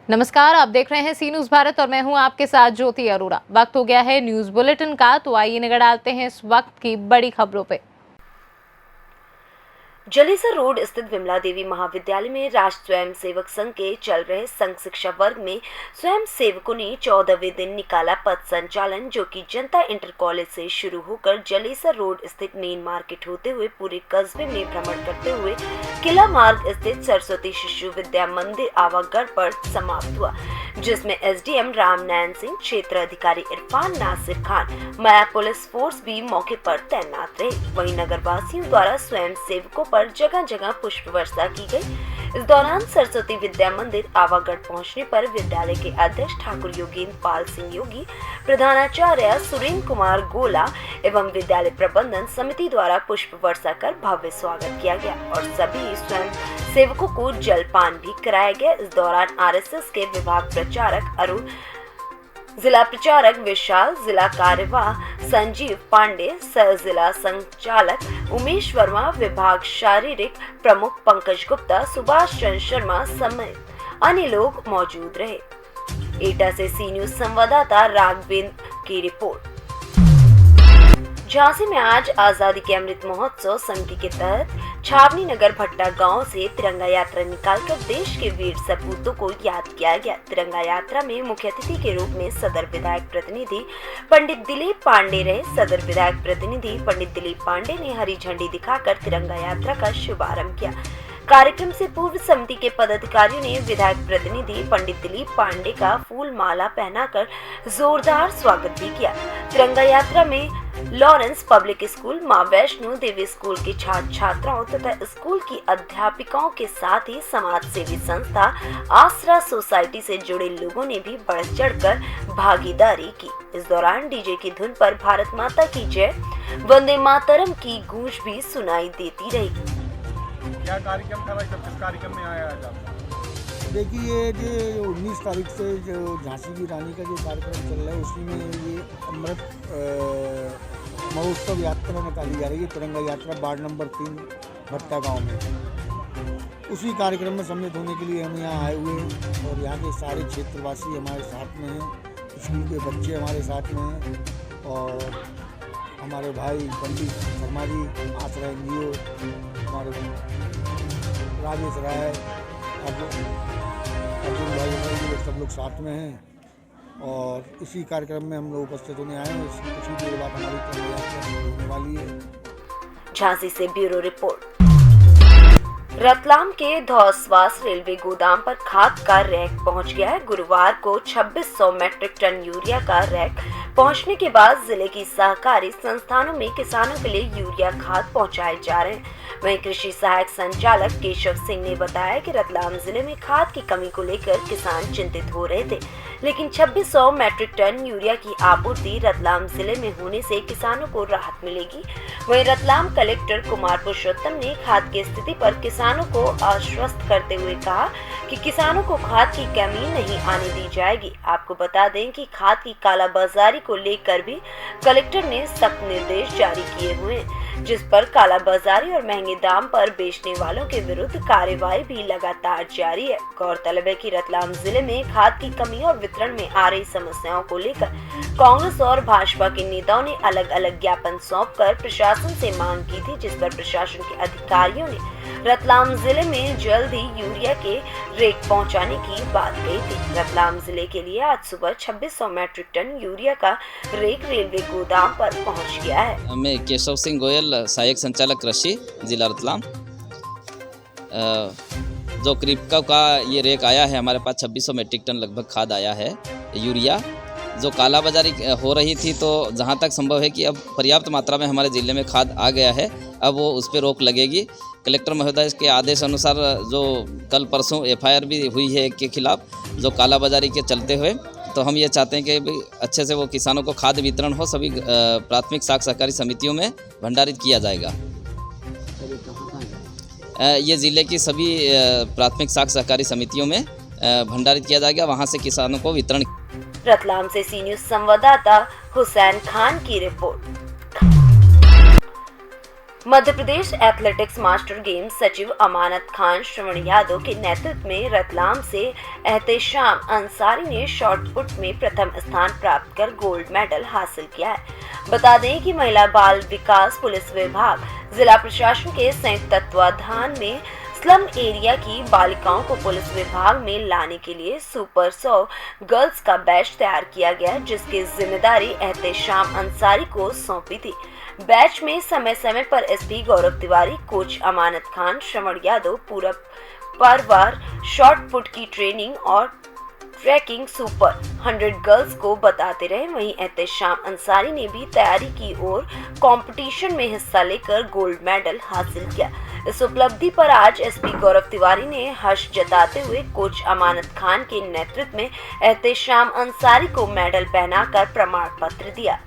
नमस्कार, आप देख रहे हैं सी न्यूज़ भारत और मैं हूं आपके साथ ज्योति अरोड़ा। वक्त हो गया है न्यूज़ बुलेटिन का, तो आइए नजर डालते हैं इस वक्त की बड़ी खबरों पे। जलेसर रोड स्थित विमला देवी महाविद्यालय में राष्ट्र स्वयं सेवक संघ के चल रहे संघ शिक्षा वर्ग में स्वयं सेवकों ने 14वें दिन निकाला पथ संचालन, जो कि जनता इंटर कॉलेज से शुरू होकर जलेसर रोड स्थित मेन मार्केट होते हुए पूरे कस्बे में भ्रमण करते हुए किला मार्ग स्थित सरस्वती शिशु विद्या मंदिर आवागढ़ पर समाप्त हुआ, जिसमें एसडीएम रामनयन सिंह, क्षेत्र अधिकारी इरफान नासिर खान, माया पुलिस फोर्स भी मौके पर तैनात रहे। वहीं नगर वासियों द्वारा स्वयं सेवकों पर जगह जगह पुष्प वर्षा की गई। इस दौरान सरस्वती विद्या मंदिर आवागढ़ पहुंचने पर विद्यालय के अध्यक्ष ठाकुर योगेंद्र पाल सिंह योगी, प्रधानाचार्य सुरेंद्र कुमार गोला एवं विद्यालय प्रबंधन समिति द्वारा पुष्प वर्षा कर भव्य स्वागत किया गया और सभी स्वयं सेवकों को जलपान भी कराया गया। इस दौरान आरएसएस के विभाग प्रचारक अरुण, जिला प्रचारक विशाल, जिला कार्यवाह संजीव पांडे, सह जिला संचालक उमेश वर्मा, विभाग शारीरिक प्रमुख पंकज गुप्ता, सुभाष चंद्र शर्मा समेत अन्य लोग मौजूद रहे। एटा से सी न्यूज संवाददाता राघवेंद्र की रिपोर्ट। झांसी में आज आजादी के अमृत महोत्सव समिति के तहत छावनी नगर भट्टा गांव से तिरंगा यात्रा निकालकर देश के वीर सपूतों को याद किया गया। तिरंगा यात्रा में मुख्य अतिथि के रूप में सदर विधायक प्रतिनिधि पंडित दिलीप पांडे रहे। सदर विधायक प्रतिनिधि पंडित दिलीप पांडे ने हरी झंडी दिखाकर तिरंगा यात्रा का शुभारंभ किया। कार्यक्रम से पूर्व समिति के पदाधिकारियों ने विधायक प्रतिनिधि पंडित दिलीप पांडे का फूल माला पहनाकर जोरदार स्वागत भी किया। तिरंगा यात्रा में लॉरेंस पब्लिक स्कूल, मां वैष्णो देवी स्कूल के छात्र छात्राओं तथा स्कूल की अध्यापिकाओं के साथ ही समाज सेवी संस्था आसरा सोसाइटी से जुड़े लोगों ने भी बढ़ चढ़कर भागीदारी की। इस दौरान डीजे की धुन पर भारत माता की जय, वंदे मातरम की गूंज भी सुनाई देती रही। क्या कार्यक्रम था भाई, सब किस कार्यक्रम में आया आज आप? देखिए, ये जो 19 तारीख से जो झांसी की रानी का जो कार्यक्रम चल रहा है, उसी में ये अमृत महोत्सव यात्रा निकाली जा रही है, तिरंगा यात्रा वार्ड नंबर 3 भट्टा गांव में। उसी कार्यक्रम में सम्मिलित होने के लिए हम यहाँ आए हुए हैं और यहाँ के सारे क्षेत्रवासी हमारे साथ में हैं, स्कूल के बच्चे हमारे साथ में हैं और हमारे भाई पंडित शर्मा जी, आसरा एनजीओ, हमारे राजेश राय, अर्जुन भाई, लोग सब लोग साथ में हैं और इसी कार्यक्रम में हम लोग उपस्थित होने आए हैं। इसी देर बाद हमारी तैयारी होने वाली है। झांसी से ब्यूरो रिपोर्ट। रतलाम के धौसवास रेलवे गोदाम पर खाद का रैक पहुंच गया है। गुरुवार को 2600 मैट्रिक टन यूरिया का रैक पहुंचने के बाद जिले की सहकारी संस्थानों में किसानों के लिए यूरिया खाद पहुंचाए जा रहे हैं। वहीं कृषि सहायक संचालक केशव सिंह ने बताया कि रतलाम जिले में खाद की कमी को लेकर किसान चिंतित हो रहे थे, लेकिन 2600 मैट्रिक टन यूरिया की आपूर्ति रतलाम जिले में होने से किसानों को राहत मिलेगी। वहीं रतलाम कलेक्टर कुमार पुरुषोत्तम ने खाद की स्थिति पर किसानों को आश्वस्त करते हुए कहा कि किसानों को खाद की कमी नहीं आने दी जाएगी। आपको बता दें कि खाद की कालाबाजारी को लेकर भी कलेक्टर ने सख्त निर्देश जारी किए हुए हैं, जिस पर कालाबाजारी और महंगे दाम पर बेचने वालों के विरुद्ध कार्रवाई भी लगातार जारी है। गौरतलब है कि रतलाम जिले में खाद की कमी और वितरण में आ रही समस्याओं को लेकर कांग्रेस और भाजपा के नेताओं ने अलग अलग ज्ञापन सौंपकर प्रशासन से मांग की थी, जिस पर प्रशासन के अधिकारियों ने रतलाम जिले में जल्द ही यूरिया के रेक पहुंचाने की बात कही थी। रतलाम जिले के लिए आज सुबह 2600 मैट्रिक टन यूरिया का रेक रेलवे गोदाम पर पहुंच गया है। मैं केशव सिंह गोयल, सहायक संचालक कृषि, जिला रतलाम। जो क्रिप्का का ये रेक आया है, हमारे पास 2600 मैट्रिक टन लगभग खाद आया है यूरिया। जो कालाबाजारी हो रही थी, तो जहाँ तक संभव है कि अब पर्याप्त मात्रा में हमारे ज़िले में खाद आ गया है, अब वो उस पर रोक लगेगी। कलेक्टर महोदय के आदेश अनुसार जो कल परसों एफआईआर भी हुई है के खिलाफ, जो कालाबाजारी के चलते हुए, तो हम ये चाहते हैं कि अच्छे से वो किसानों को खाद वितरण हो। सभी प्राथमिक साख सहकारी समितियों में भंडारित किया जाएगा। ये ज़िले की सभी प्राथमिक साख सहकारी समितियों में भंडारित किया जाएगा, वहाँ से किसानों को वितरण। रतलाम से सी न्यूज संवाददाता हुसैन खान की report. Madhya Pradesh athletics master games सचिव अमानत खान श्रवण यादव के नेतृत्व में रतलाम से एहतेशाम अंसारी ने शॉट पुट में प्रथम स्थान प्राप्त कर गोल्ड मेडल हासिल किया है। बता दें कि महिला बाल विकास पुलिस विभाग जिला प्रशासन के संयुक्त तत्वाधान में स्लम एरिया की बालिकाओं को पुलिस विभाग में लाने के लिए सुपर 100 गर्ल्स का बैच तैयार किया गया, जिसकी जिम्मेदारी एहतेशाम अंसारी को सौंपी थी। बैच में समय समय पर एसपी गौरव तिवारी, कोच अमानत खान, श्रवण यादव पूरा परवार शॉट पुट की ट्रेनिंग और ट्रैकिंग सुपर 100 गर्ल्स को बताते रहे। वहीं एहतेशाम अंसारी ने भी तैयारी की और कंपटीशन में हिस्सा लेकर गोल्ड मेडल हासिल किया। इस उपलब्धि पर आज एसपी गौरव तिवारी ने हर्ष जताते हुए कोच अमानत खान के नेतृत्व में एहतेशाम अंसारी को मेडल पहनाकर प्रमाण पत्र दिया।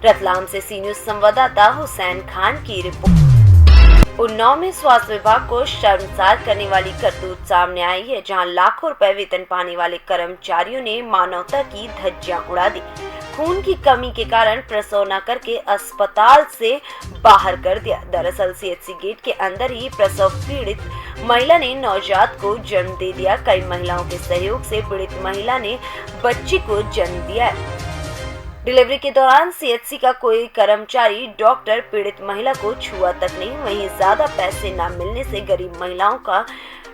रतलाम से सी न्यूज संवाददाता हुसैन खान की रिपोर्ट। उन्नाव में स्वास्थ्य विभाग को शर्मसार करने वाली करतूत सामने आई है, जहां लाखों रुपए वेतन पाने वाले कर्मचारियों ने मानवता की धज्जियां उड़ा दी। खून की कमी के कारण प्रसव न करके अस्पताल से बाहर कर दिया। दरअसल सीएचसी गेट के अंदर ही प्रसव पीड़ित महिला ने नवजात को जन्म दे दिया। कई महिलाओं के सहयोग से पीड़ित महिला ने बच्ची को जन्म दिया है। डिलीवरी के दौरान सीएचसी का कोई कर्मचारी डॉक्टर पीड़ित महिला को छुआ तक नहीं। वहीं ज्यादा पैसे न मिलने से गरीब महिलाओं का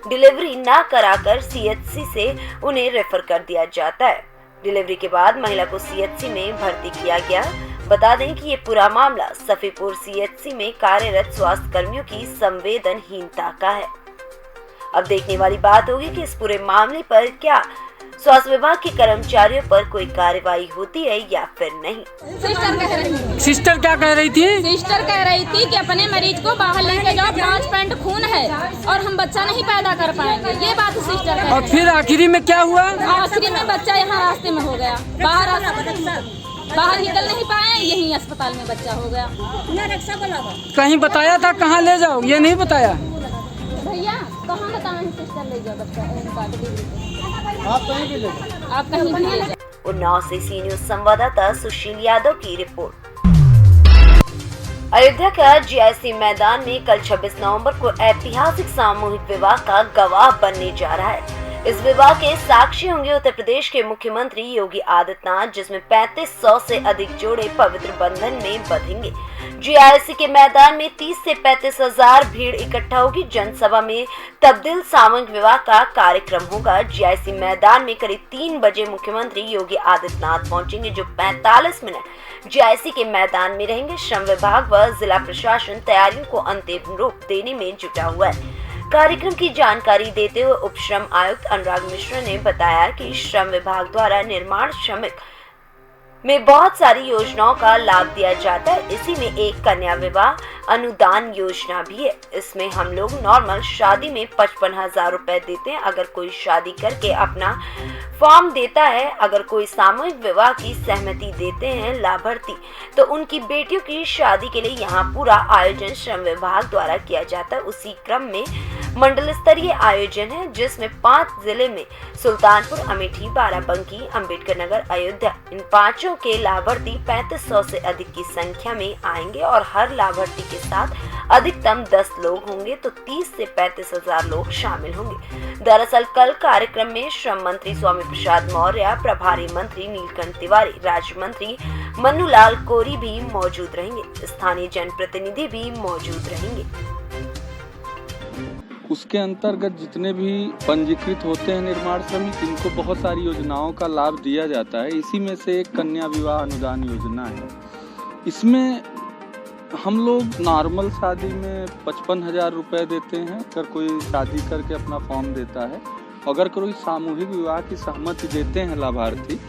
डिलीवरी न कराकर सीएचसी से उन्हें रेफर कर दिया जाता है। डिलीवरी के बाद महिला को सीएचसी में भर्ती किया गया। बता दें कि ये पूरा मामला सफीपुर सीएचसी में कार्यरत स्वास्थ्य कर्मियों की संवेदनहीनता का है। अब देखने वाली बात होगी कि इस पूरे मामले पर क्या स्वास्थ्य विभाग के कर्मचारियों पर कोई कार्रवाई होती है या फिर नहीं। सिस्टर क्या कह रही थी? सिस्टर कह रही थी कि अपने मरीज को बाहर लेके जाओ, 5 पॉइंट खून है और हम बच्चा नहीं पैदा कर पाएंगे, ये बात सिस्टर कह। और फिर आखिरी में क्या हुआ? आखिरी में बच्चा यहाँ रास्ते में हो गया, बाहर निकल नहीं पाए, यहीं अस्पताल में बच्चा हो गया। कहीं बताया था कहाँ ले जाओ? ये नहीं बताया भैया, कहाँ बताएं सिस्टर ले जाओ बच्चा, आप कहीं भी ले आप कहीं भी ले जाओ। उन्नाव से सी न्यूज संवाददाता सुशील यादव की रिपोर्ट। अयोध्या का जीआईसी मैदान में कल 26 नवंबर को ऐतिहासिक सामूहिक विवाह का गवाह बनने जा रहा है। इस विवाह के साक्षी होंगे उत्तर प्रदेश के मुख्यमंत्री योगी आदित्यनाथ, जिसमें 3500 से अधिक जोड़े पवित्र बंधन में बंधेंगे। जीआईसी के मैदान में 30 से 35 हजार भीड़ इकट्ठा होगी। जनसभा में तब्दील सामूहिक विवाह का कार्यक्रम होगा। जीआईसी मैदान में करीब 3 बजे मुख्यमंत्री योगी आदित्यनाथ पहुंचेंगे, जो 45 मिनट जीआईसी के मैदान में रहेंगे। श्रम विभाग व जिला प्रशासन तैयारियों को अंतिम रूप देने में जुटा हुआ है। कार्यक्रम की जानकारी देते हुए उप श्रम आयुक्त अनुराग मिश्रा ने बताया कि श्रम विभाग द्वारा निर्माण श्रमिक में बहुत सारी योजनाओं का लाभ दिया जाता है। इसी में एक कन्या विवाह अनुदान योजना भी है। इसमें हम लोग नॉर्मल शादी में 55,000 रुपए देते हैं। अगर कोई शादी करके अपना फॉर्म देता है, अगर कोई सामूहिक विवाह की सहमति देते हैं लाभार्थी, तो उनकी बेटियों की शादी के लिए यहाँ पूरा आयोजन श्रम विभाग द्वारा किया जाता है। उसी क्रम में मंडल स्तरीय आयोजन है, जिसमें 5 जिले में सुल्तानपुर, अमेठी, बाराबंकी, अंबेडकर नगर, अयोध्या, इन 5 के लाभार्थी 3500 से अधिक की संख्या में आएंगे और हर लाभार्थी के साथ अधिकतम 10 लोग होंगे, तो 30 से 35,000 लोग शामिल होंगे। दरअसल कल कार्यक्रम में श्रम मंत्री स्वामी प्रसाद मौर्य, प्रभारी मंत्री नीलकंठ तिवारी, राज्य मंत्री मन्नूलाल कोरी भी मौजूद रहेंगे। स्थानीय जनप्रतिनिधि भी मौजूद रहेंगे। उसके अंतर्गत जितने भी पंजीकृत होते हैं निर्माण श्रमिक, इनको बहुत सारी योजनाओं का लाभ दिया जाता है। इसी में से एक कन्या विवाह अनुदान योजना है। इसमें हम लोग नॉर्मल शादी में 55,000 रुपये देते हैं, अगर कोई शादी करके अपना फॉर्म देता है। अगर कोई सामूहिक विवाह की सहमति देते हैं लाभार्थी,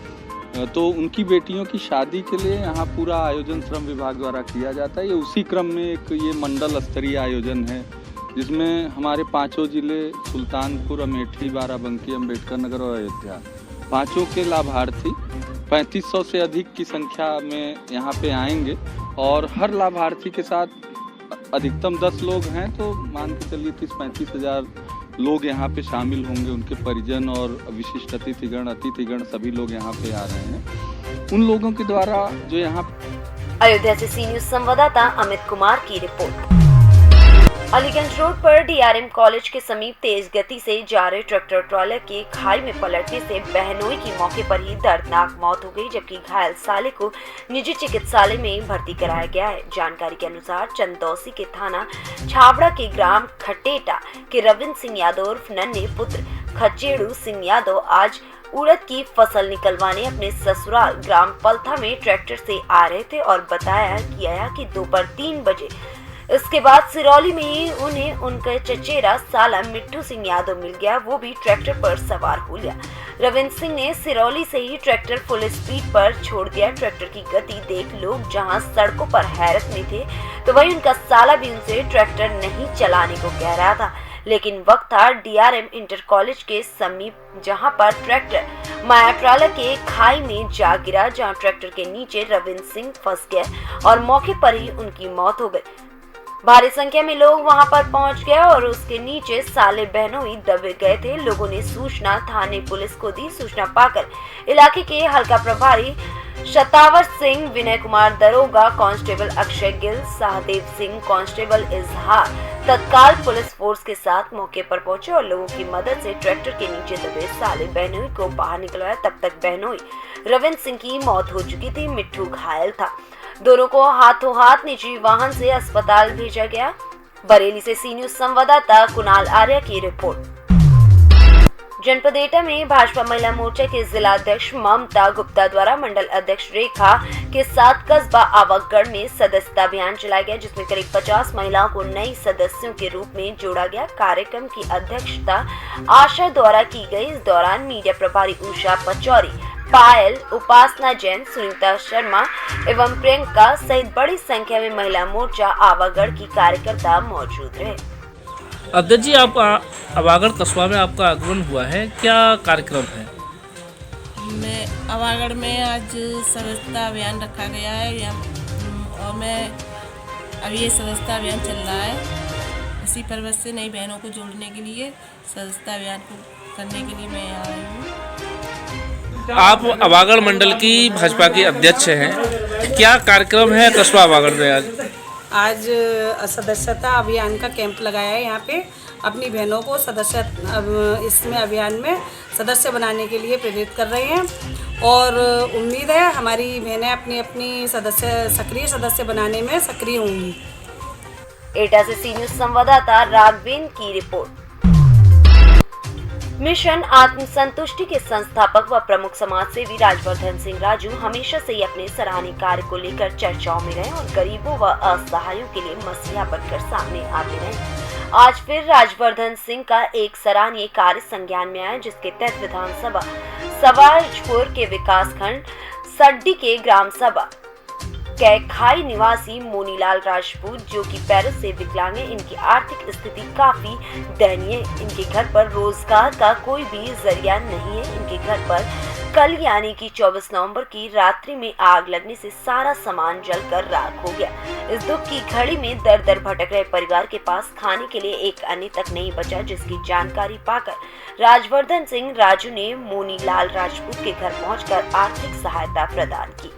तो उनकी बेटियों की शादी के लिए यहाँ पूरा आयोजन श्रम विभाग द्वारा किया जाता है। ये उसी क्रम में एक ये मंडल स्तरीय आयोजन है, जिसमें हमारे 5 जिले सुल्तानपुर, अमेठी, बाराबंकी, अंबेडकर नगर और अयोध्या, 5 के लाभार्थी 3500 से अधिक की संख्या में यहाँ पे आएंगे और हर लाभार्थी के साथ अधिकतम 10 लोग हैं, तो मान के चलिए 30-35 हज़ार लोग यहाँ पे शामिल होंगे। उनके परिजन और विशिष्ट अतिथिगण सभी लोग यहाँ पे आ रहे हैं। उन लोगों के द्वारा जो यहाँ अयोध्या से सी न्यूज संवाददाता अमित कुमार की रिपोर्ट। अलीगंज रोड पर डीआरएम कॉलेज के समीप तेज गति से जा रहे ट्रैक्टर ट्रॉलर के खाई में पलटने से बहनोई की मौके पर ही दर्दनाक मौत हो गई, जबकि घायल साले को निजी चिकित्सालय में भर्ती कराया गया है। जानकारी के अनुसार चंदौसी के थाना छाबड़ा के ग्राम खटेटा के रविंद्र सिंह यादव उर्फ नन्हे पुत्र खचेड़ू सिंह यादव आज उड़द की फसल निकलवाने अपने ससुराल ग्राम पलथा में ट्रैक्टर से आ रहे थे और बताया गया कि दोपहर 3 बजे इसके बाद सिरौली में ही उन्हें उनका चचेरा साला मिट्टू सिंह यादव मिल गया, वो भी ट्रैक्टर पर सवार हो लिया। रविंद्र सिंह ने सिरौली से ही ट्रैक्टर फुल स्पीड पर छोड़ दिया। ट्रैक्टर की गति देख लोग जहां सड़कों पर हैरत में थे, तो वहीं उनका साला भी उनसे ट्रैक्टर नहीं चलाने को कह रहा था। लेकिन वक्त था डीआरएम इंटर कॉलेज के समीप, जहां पर ट्रैक्टर मायाट्राला के खाई में जा गिरा, जहां ट्रैक्टर के नीचे रविंद्र सिंह फंस गए और मौके पर ही उनकी मौत हो गई। भारी संख्या में लोग वहां पर पहुंच गए और उसके नीचे साले बहनोई दबे गए थे। लोगों ने सूचना थाने पुलिस को दी। सूचना पाकर इलाके के हल्का प्रभारी शतावर सिंह, विनय कुमार दरोगा, कांस्टेबल अक्षय गिल, सहदेव सिंह, कांस्टेबल इजहार तत्काल पुलिस फोर्स के साथ मौके पर पहुंचे और लोगों की मदद से ट्रैक्टर के नीचे दबे साले बहनोई को बाहर निकलवाया। तब तक बहनोई रविंद्र सिंह की मौत हो चुकी थी, मिट्टू घायल था। दोनों को हाथों हाथ निजी वाहन से अस्पताल भेजा गया। बरेली से सी न्यूज संवाददाता कुणाल आर्य की रिपोर्ट। जनपद एटा में भाजपा महिला मोर्चा के जिला अध्यक्ष ममता गुप्ता द्वारा मंडल अध्यक्ष रेखा के साथ कस्बा आवकगढ़ में सदस्यता अभियान चलाया गया, जिसमें करीब 50 महिलाओं को नई सदस्यों के रूप में जोड़ा गया। कार्यक्रम की अध्यक्षता आशा द्वारा की गई। इस दौरान मीडिया प्रभारी उषा पचौरी, पायल, उपासना जैन, सुनीता शर्मा एवं प्रियंका सहित बड़ी संख्या में महिला मोर्चा आवागढ़ की कार्यकर्ता मौजूद रहे। अध्यक्ष जी, आप आवागढ़ कस्बा में आपका आगमन हुआ है, क्या कार्यक्रम है? मैं आवागढ़ में आज सदस्यता अभियान रखा गया है और मैं अभी ये सदस्यता अभियान चल रहा है। इसी पर्वत से नई बहनों को जोड़ने के लिए सदस्यता अभियान को करने के लिए मैं यहाँ आई हूँ। आप आवागढ़ मंडल की भाजपा की अध्यक्ष हैं, क्या कार्यक्रम है कस्बा आवागढ़ में आज? आज सदस्यता अभियान का कैंप लगाया है। यहाँ पे अपनी बहनों को इसमें अभियान में सदस्य बनाने के लिए प्रेरित कर रहे हैं और उम्मीद है हमारी बहनें अपनी अपनी सक्रिय सदस्य बनाने में सक्रिय होंगी। एटा से सी न्यूज संवाददाता राघवेंद्र की रिपोर्ट। मिशन आत्मसंतुष्टि के संस्थापक व प्रमुख समाजसेवी राजवर्धन सिंह राजू हमेशा से ही अपने सराहनीय कार्य को लेकर चर्चाओं में रहे और गरीबों व असहायों के लिए मसीहा बनकर सामने आते रहे। आज फिर राजवर्धन सिंह का एक सराहनीय कार्य संज्ञान में आया, जिसके तहत विधानसभा सवाजपुर के विकासखंड सड्डी के ग्राम सभा कैखाई निवासी मोनीलाल राजपूत, जो कि पैरों से विकलांग है, इनकी आर्थिक स्थिति काफी दयनीय। इनके घर पर रोजगार का कोई भी जरिया नहीं है। इनके घर पर कल यानी कि 24 नवंबर की रात्रि में आग लगने से सारा सामान जलकर राख हो गया। इस दुख की घड़ी में दर दर भटक रहे परिवार के पास खाने के लिए एक अन्य तक नहीं बचा, जिसकी जानकारी पाकर राजवर्धन सिंह राजू ने मोनीलाल राजपूत के घर पहुंचकर आर्थिक सहायता प्रदान की।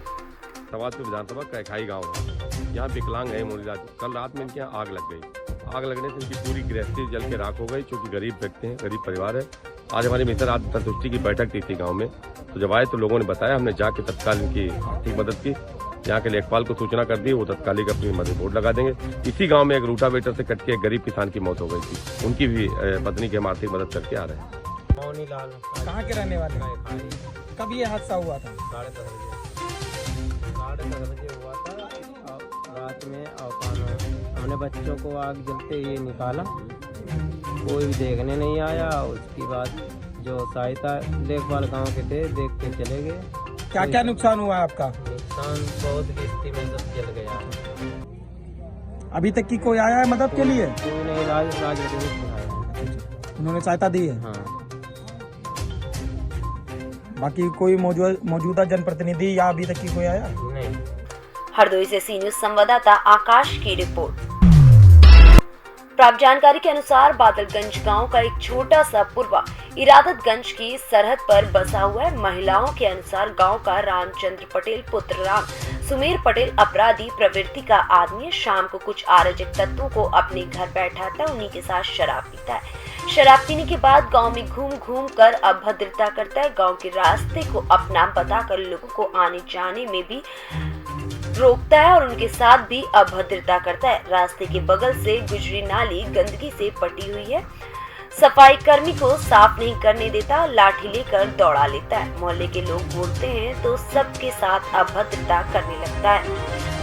सवाजपुर विधानसभा कैखाई गांव है, यहाँ विकलांग है मोनीलाल। कल रात में इनके यहाँ आग लग गई। आग लगने से इनकी पूरी गृहस्थी जल के राख हो गई, क्योंकि गरीब व्यक्ति हैं, गरीब परिवार है। आज हमारी मिशन आत्मसंतुष्टि की बैठक की थी गांव में, तो जब आए तो लोगों ने बताया, हमने जाके तत्काल इनकी आर्थिक मदद की। यहाँ के लेखपाल को सूचना कर दी, वो तत्कालिक अपनी मदद बोर्ड लगा देंगे। इसी गाँव में एक रूटावेटर से कट के एक गरीब किसान की मौत हो गई थी, उनकी भी पत्नी की हम आर्थिक मदद करके आ रहे हैं। मोनीलाल कहाँ के रहने वाले हैं? कब ये हादसा हुआ था? 10:30 बजे हुआ था। रात में हमने बच्चों को आग जलते हुए निकाला, कोई भी देखने नहीं आया। उसके बाद जो सहायता देखभाल गांव के थे, देख के चले गए। क्या क्या नुकसान हुआ आपका? नुकसान बहुत किस्ती में सब जल गया। अभी तक की कोई आया है मदद के लिए? कोई नहीं, राज उन्होंने सहायता दी है? हाँ। बाकी कोई मौजूदा जनप्रतिनिधि या अभी तक की कोई आया नहीं? हरदोई से सी न्यूज संवाददाता आकाश की रिपोर्ट। प्राप्त जानकारी के अनुसार बादलगंज गांव का एक छोटा सा पूर्वा इरादतगंज की सरहद पर बसा हुआ है। महिलाओं के अनुसार गांव का रामचंद्र पटेल पुत्र राम सुमेर पटेल अपराधी प्रवृत्ति का आदमी है। शाम को कुछ अराजक तत्वों को अपने घर बैठाता है, उन्हीं के साथ शराब पीता है। शराब पीने के बाद गांव में घूम घूम कर अभद्रता करता है। गांव के रास्ते को अपना बताकर लोगों को आने जाने में भी रोकता है और उनके साथ भी अभद्रता करता है। रास्ते के बगल से गुजरी नाली गंदगी से पटी हुई है। सफाई कर्मी को साफ नहीं करने देता, लाठी लेकर दौड़ा लेता है। मोहल्ले के लोग बोलते हैं तो सबके साथ अभद्रता करने लगता है,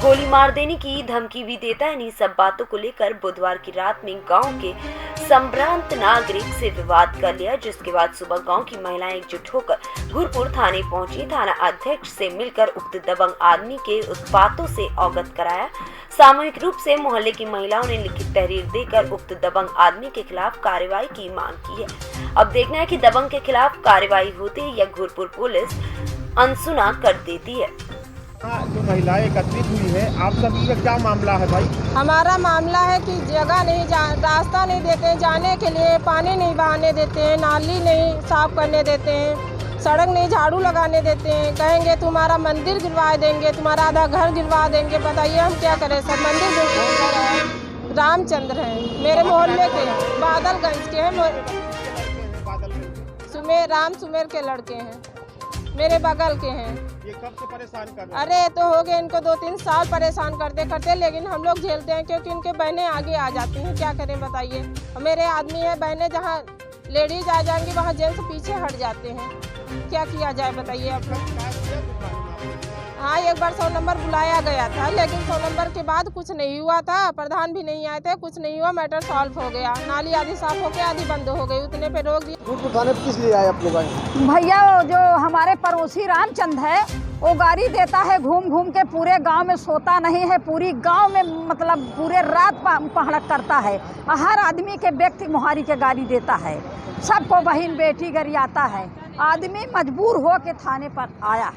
गोली मार देने की धमकी भी देता है। इन्हीं सब बातों को लेकर बुधवार की रात में गांव के संभ्रांत नागरिक से विवाद कर लिया, जिसके बाद सुबह गांव की महिलाएं एकजुट होकर घुरपुर थाने पहुंची। थाना अध्यक्ष से मिलकर उक्त दबंग आदमी के उत्पातों से अवगत कराया। सामूहिक रूप से मोहल्ले की महिलाओं ने लिखित तहरीर देकर उक्त दबंग आदमी के खिलाफ कार्रवाई की मांग की है। अब देखना है कि दबंग के खिलाफ कार्रवाई होती है या घुरपुर पुलिस अनसुना कर देती है। जो महिलाएं एकत्रित हुई है, आप सभी का क्या मामला है भाई? हमारा मामला है कि जगह नहीं, रास्ता नहीं देते जाने के लिए, पानी नहीं बहाने देते हैं, नाली नहीं साफ करने देते हैं, सड़क नहीं झाड़ू लगाने देते हैं। कहेंगे तुम्हारा मंदिर गिरवा देंगे, तुम्हारा आधा घर गिरवा देंगे। बताइए हम क्या करें सर? मंदिर रामचंद्र है, मेरे मोहल्ले के बादलगंज के हैं, राम सुमेर के लड़के हैं, मेरे बगल के हैं। ये कब से परेशान कर रहे हैं? अरे तो हो गए इनको 2-3 साल परेशान करते, लेकिन हम लोग झेलते हैं क्योंकि इनके बहनें आगे आ जाती हैं। क्या करें बताइए? मेरे आदमी है, बहनें जहाँ लेडीज आ जाएंगी वहाँ जेंट्स पीछे हट जाते हैं। क्या किया जाए बताइए आप लोग? हाँ, एक बार 100 नंबर बुलाया गया था, लेकिन 100 नंबर के बाद कुछ नहीं हुआ था। प्रधान भी नहीं आए थे, कुछ नहीं हुआ, मैटर सॉल्व हो गया। नाली आधी साफ हो गई, आधी बंद हो गई, उतने पे रोक दिया। थाने किस लिए आए आप लोग? भैया जो हमारे पड़ोसी रामचंद्र है वो गाड़ी देता है, घूम घूम के पूरे गांव में सोता नहीं है, पूरी गांव में मतलब पूरे रात पहड़क करता है। हर आदमी के व्यक्ति मुहारी के गाड़ी देता है, सबको बहन बेटी गरियाता है। आदमी मजबूर हो के थाने पर आया।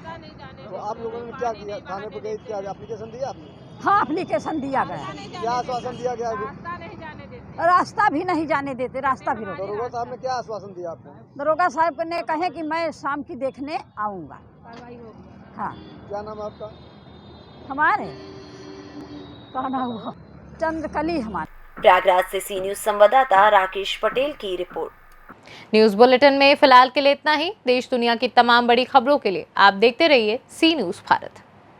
तो आप लोगों ने क्या किया? थाने पर गए, क्या एप्लीकेशन दिया आपने? हाँ, एप्लीकेशन दिया गया। क्या आश्वासन दिया गया? रास्ता भी नहीं जाने देते, रास्ता भी रोक। दरोगा साहब ने क्या आश्वासन दिया आपको? दरोगा साहब ने कहे कि मैं शाम की देखने आऊँगा। हाँ। क्या नाम है आपका? हमारे कहना हुआ चंद्रकली हमारे। प्रयागराज से सी न्यूज संवाददाता राकेश पटेल की रिपोर्ट। न्यूज बुलेटिन में फिलहाल के लिए इतना ही। देश दुनिया की तमाम बड़ी खबरों के लिए आप देखते रहिए सी न्यूज भारत।